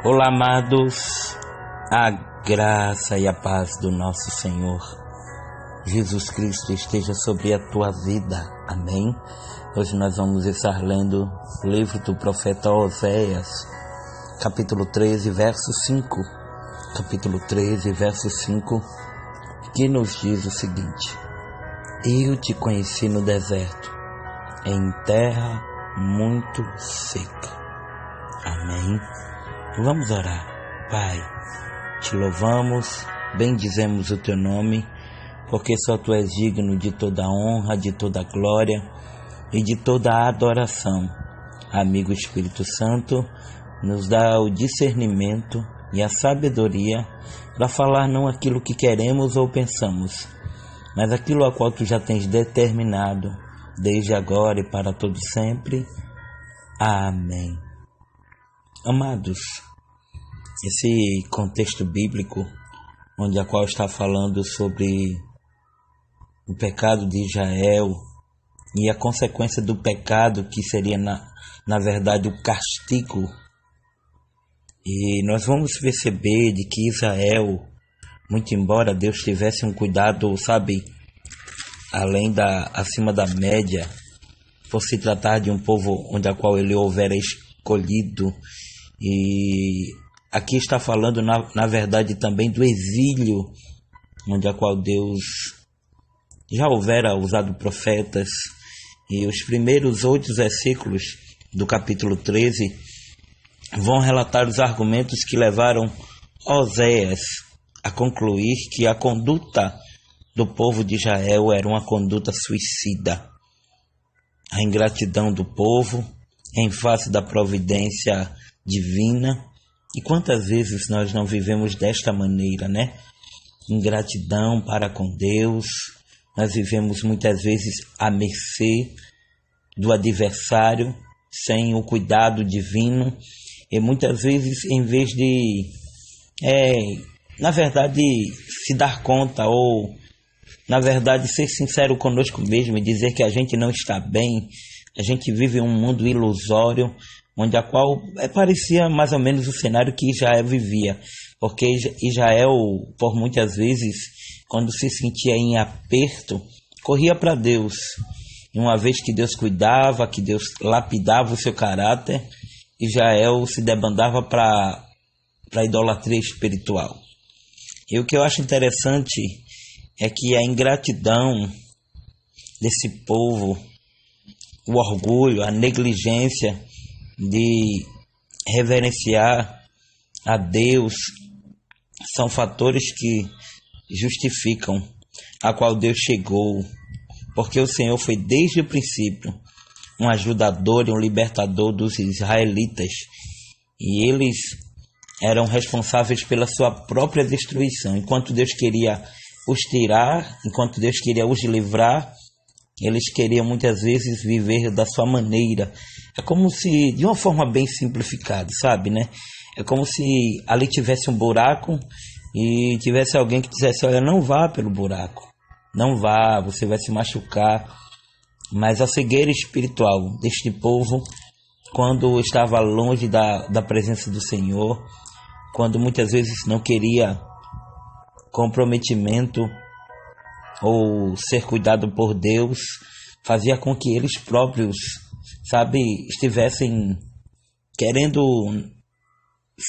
Olá, amados, a graça e a paz do nosso Senhor Jesus Cristo esteja sobre a tua vida, amém? Hoje nós vamos estar lendo o livro do profeta Oséias, capítulo 13, verso 5, que nos diz o seguinte: Eu te conheci no deserto, em terra muito seca, amém? Vamos orar. Pai, te louvamos, bendizemos o teu nome, porque só tu és digno de toda honra, de toda glória e de toda adoração. Amigo Espírito Santo, nos dá o discernimento e a sabedoria para falar não aquilo que queremos ou pensamos, mas aquilo a qual tu já tens determinado, desde agora e para todo sempre. Amém. Amados, esse contexto bíblico, onde a qual está falando sobre o pecado de Israel e a consequência do pecado, que seria na verdade o castigo, e nós vamos perceber de que Israel, muito embora Deus tivesse um cuidado, acima da média, por se tratar de um povo onde a qual ele houvera escolhido. E aqui está falando na verdade também do exílio, onde a qual Deus já houvera usado profetas. E os primeiros 8 versículos do capítulo 13 vão relatar os argumentos que levaram Oséias a concluir que a conduta do povo de Israel era uma conduta suicida. A ingratidão do povo em face da providência divina. E quantas vezes nós não vivemos desta maneira, né? Ingratidão para com Deus. Nós vivemos muitas vezes à mercê do adversário, sem o cuidado divino. E muitas vezes, em vez de, se dar conta ou, ser sincero conosco mesmo e dizer que a gente não está bem, a gente vive um mundo ilusório, onde a qual parecia mais ou menos o cenário que Israel vivia, porque Israel, por muitas vezes, quando se sentia em aperto, corria para Deus, e uma vez que Deus cuidava, que Deus lapidava o seu caráter, Israel se debandava para a idolatria espiritual. E o que eu acho interessante é que a ingratidão desse povo, o orgulho, a negligência de reverenciar a Deus, são fatores que justificam a qual Deus chegou, porque o Senhor foi desde o princípio um ajudador e um libertador dos israelitas, e eles eram responsáveis pela sua própria destruição. Enquanto Deus queria os tirar, enquanto Deus queria os livrar, eles queriam muitas vezes viver da sua maneira. É como se, de uma forma bem simplificada, né? É como se ali tivesse um buraco e tivesse alguém que dissesse: olha, não vá pelo buraco, não vá, você vai se machucar. Mas a cegueira espiritual deste povo, quando estava longe da presença do Senhor, quando muitas vezes não queria comprometimento ou ser cuidado por Deus, fazia com que eles próprios, estivessem querendo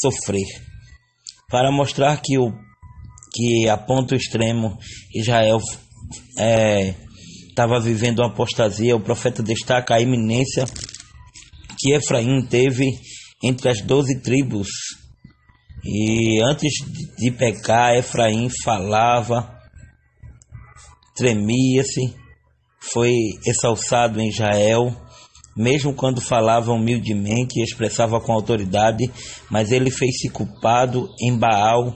sofrer. Para mostrar que a ponto extremo Israel estava vivendo uma apostasia, o profeta destaca a iminência que Efraim teve entre as 12 tribos. E antes de pecar, Efraim falava, tremia-se, foi exalçado em Israel, mesmo quando falava humildemente e expressava com autoridade, mas ele fez-se culpado em Baal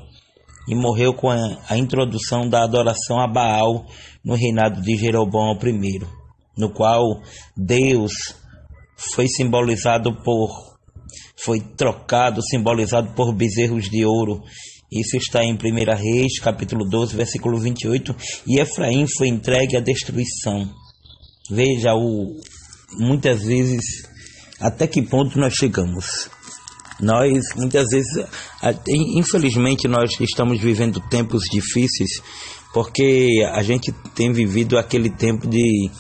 e morreu com a introdução da adoração a Baal no reinado de Jeroboão I, no qual Deus foi simbolizado simbolizado por bezerros de ouro. Isso está em 1 Reis, capítulo 12, versículo 28, e Efraim foi entregue à destruição. Veja muitas vezes até que ponto nós chegamos. Nós, muitas vezes, infelizmente, nós estamos vivendo tempos difíceis, porque a gente tem vivido aquele tempo de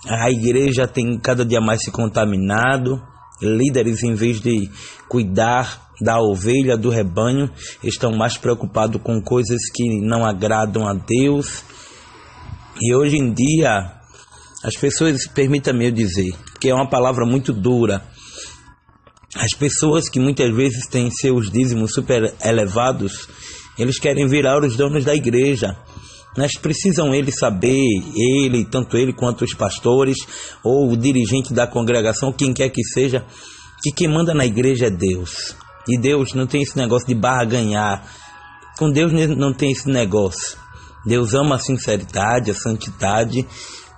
a igreja tem cada dia mais se contaminado, líderes, em vez de cuidar da ovelha, do rebanho, estão mais preocupados com coisas que não agradam a Deus. E hoje em dia, as pessoas, permita-me eu dizer, que é uma palavra muito dura, as pessoas que muitas vezes têm seus dízimos super elevados, eles querem virar os donos da igreja. Mas precisam eles saber, tanto ele quanto os pastores, ou o dirigente da congregação, quem quer que seja, que quem manda na igreja é Deus. E Deus não tem esse negócio de barganhar. Com Deus não tem esse negócio. Deus ama a sinceridade, a santidade.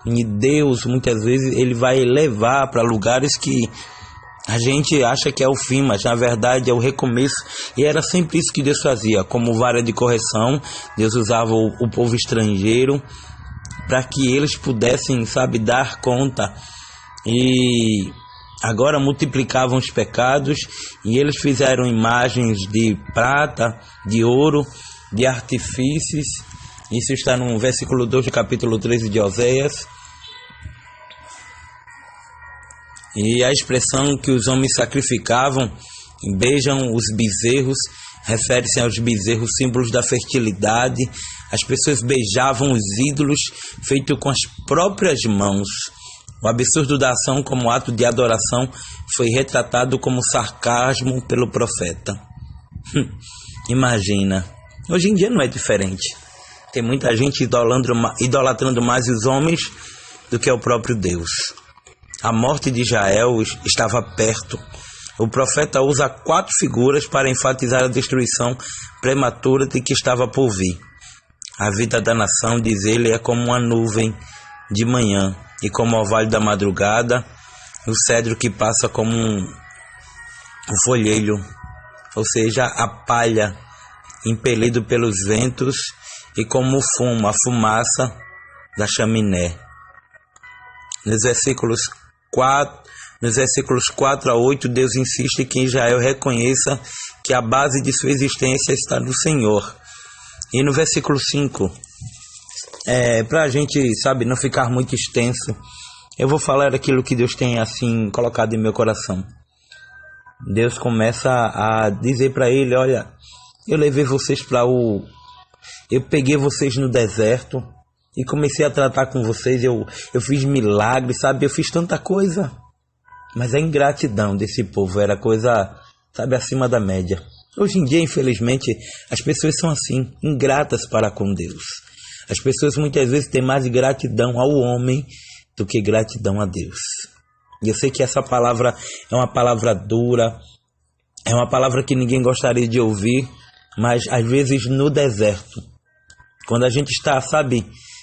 E Deus, muitas vezes, ele vai levar para lugares que a gente acha que é o fim, mas na verdade é o recomeço. E era sempre isso que Deus fazia. Como vara de correção, Deus usava o povo estrangeiro para que eles pudessem, dar conta. E agora multiplicavam os pecados, e eles fizeram imagens de prata, de ouro, de artifícios. Isso está no versículo 2 do capítulo 13 de Oséias. E a expressão que os homens sacrificavam, beijam os bezerros, refere-se aos bezerros, símbolos da fertilidade. As pessoas beijavam os ídolos feitos com as próprias mãos. O absurdo da ação como ato de adoração foi retratado como sarcasmo pelo profeta. Imagina, hoje em dia não é diferente. Tem muita gente idolatrando mais os homens do que o próprio Deus. A morte de Israel estava perto. O profeta usa 4 figuras para enfatizar a destruição prematura de que estava por vir. A vida da nação, diz ele, é como uma nuvem de manhã, e como o orvalho da madrugada, o cedro que passa como um folheiro, ou seja, a palha, impelido pelos ventos, e como o fumo, a fumaça da chaminé. Nos versículos 4 a 8, Deus insiste que Israel reconheça que a base de sua existência está no Senhor. E no versículo 5, para a gente, não ficar muito extenso, eu vou falar aquilo que Deus tem assim colocado em meu coração. Deus começa a dizer para ele: olha, eu levei vocês eu peguei vocês no deserto e comecei a tratar com vocês, eu fiz milagres, eu fiz tanta coisa. Mas a ingratidão desse povo era coisa, acima da média. Hoje em dia, infelizmente, as pessoas são assim, ingratas para com Deus. As pessoas muitas vezes têm mais gratidão ao homem do que gratidão a Deus. E eu sei que essa palavra é uma palavra dura, é uma palavra que ninguém gostaria de ouvir, mas às vezes no deserto, quando a gente está,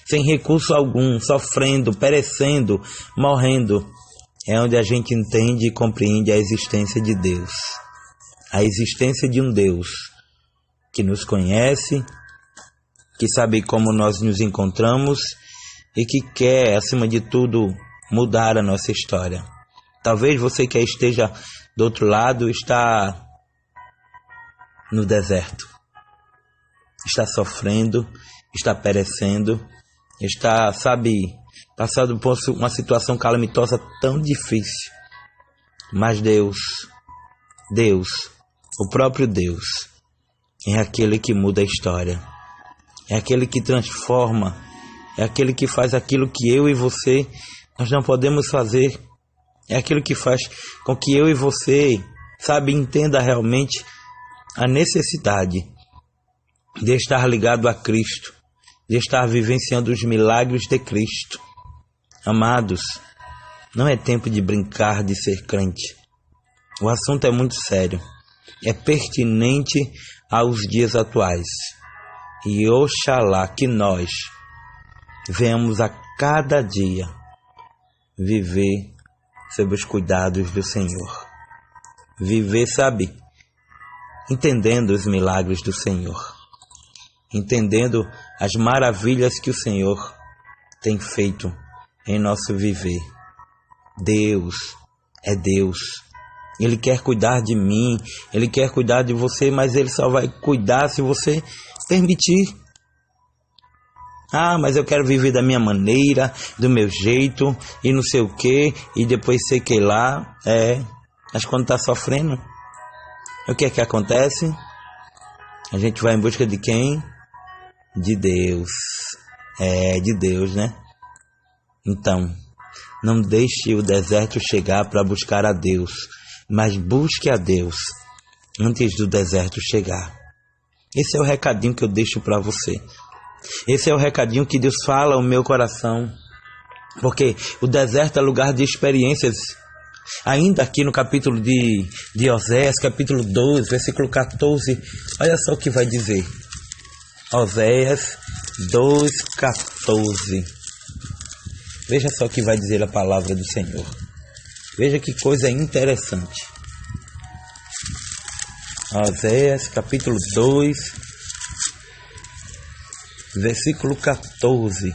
sem recurso algum, sofrendo, perecendo, morrendo, é onde a gente entende e compreende a existência de Deus. A existência de um Deus que nos conhece, que sabe como nós nos encontramos e que quer, acima de tudo, mudar a nossa história. Talvez você que esteja do outro lado está no deserto, está sofrendo, está perecendo, está, passando por uma situação calamitosa tão difícil. Mas Deus, o próprio Deus, é aquele que muda a história, é aquele que transforma, é aquele que faz aquilo que eu e você, nós não podemos fazer, é aquilo que faz com que eu e você, entenda realmente a necessidade de estar ligado a Cristo, de estar vivenciando os milagres de Cristo. Amados, não é tempo de brincar de ser crente. O assunto é muito sério, é pertinente aos dias atuais. E oxalá que nós venhamos a cada dia viver sob os cuidados do Senhor. Viver, entendendo os milagres do Senhor, entendendo as maravilhas que o Senhor tem feito em nosso viver. Deus é Deus, Ele quer cuidar de mim, Ele quer cuidar de você, mas Ele só vai cuidar se você permitir. Ah, mas eu quero viver da minha maneira, do meu jeito, e não sei o que, e depois sei que lá. Mas quando está sofrendo, o que é que acontece? A gente vai em busca de quem? De Deus. De Deus, né? Então, não deixe o deserto chegar para buscar a Deus, mas busque a Deus antes do deserto chegar. Esse é o recadinho que eu deixo para você. Esse é o recadinho que Deus fala ao meu coração. Porque o deserto é lugar de experiências. Ainda aqui no capítulo de Oséias, capítulo 12, versículo 14, olha só o que vai dizer. Oséias 2:14. Veja só o que vai dizer a palavra do Senhor. Veja que coisa interessante. Oséias capítulo 2, versículo 14.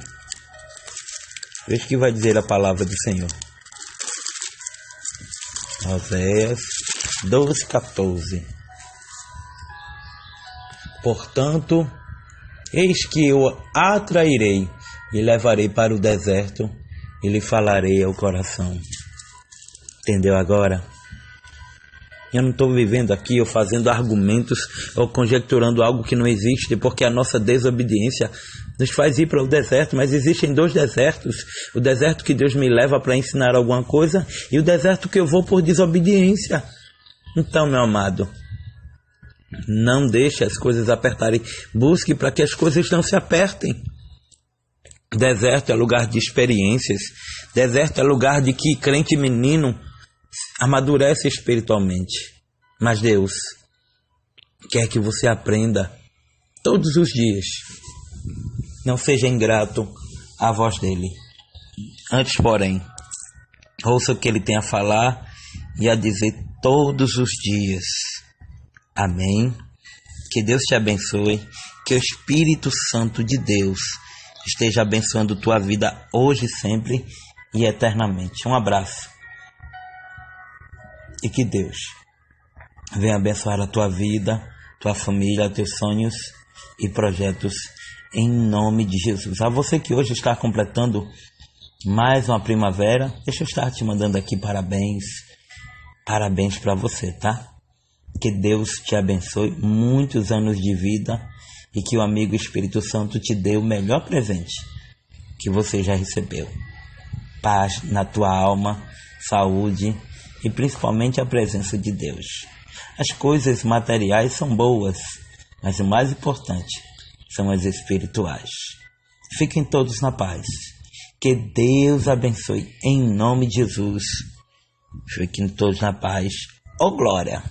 Veja o que vai dizer a palavra do Senhor. Oséias 2:14. Portanto, eis que eu atrairei e levarei para o deserto e lhe falarei ao coração. Entendeu agora? Eu não estou vivendo aqui ou fazendo argumentos ou conjecturando algo que não existe, porque a nossa desobediência nos faz ir para o deserto. Mas existem dois desertos: o deserto que Deus me leva para ensinar alguma coisa e o deserto que eu vou por desobediência. Então, meu amado, não deixe as coisas apertarem. Busque para que as coisas não se apertem. Deserto é lugar de experiências. Deserto é lugar de que crente menino amadurece espiritualmente. Mas Deus quer que você aprenda todos os dias. Não seja ingrato à voz dele. Antes, porém, ouça o que ele tem a falar e a dizer todos os dias. Amém. Que Deus te abençoe. Que o Espírito Santo de Deus esteja abençoando tua vida hoje, sempre e eternamente. Um abraço. E que Deus venha abençoar a tua vida, tua família, teus sonhos e projetos em nome de Jesus. A você que hoje está completando mais uma primavera, deixa eu estar te mandando aqui parabéns. Parabéns para você, tá? Que Deus te abençoe, muitos anos de vida e que o amigo Espírito Santo te dê o melhor presente que você já recebeu. Paz na tua alma, saúde e principalmente a presença de Deus. As coisas materiais são boas, mas o mais importante são as espirituais. Fiquem todos na paz. Que Deus abençoe em nome de Jesus. Fiquem todos na paz. Oh glória!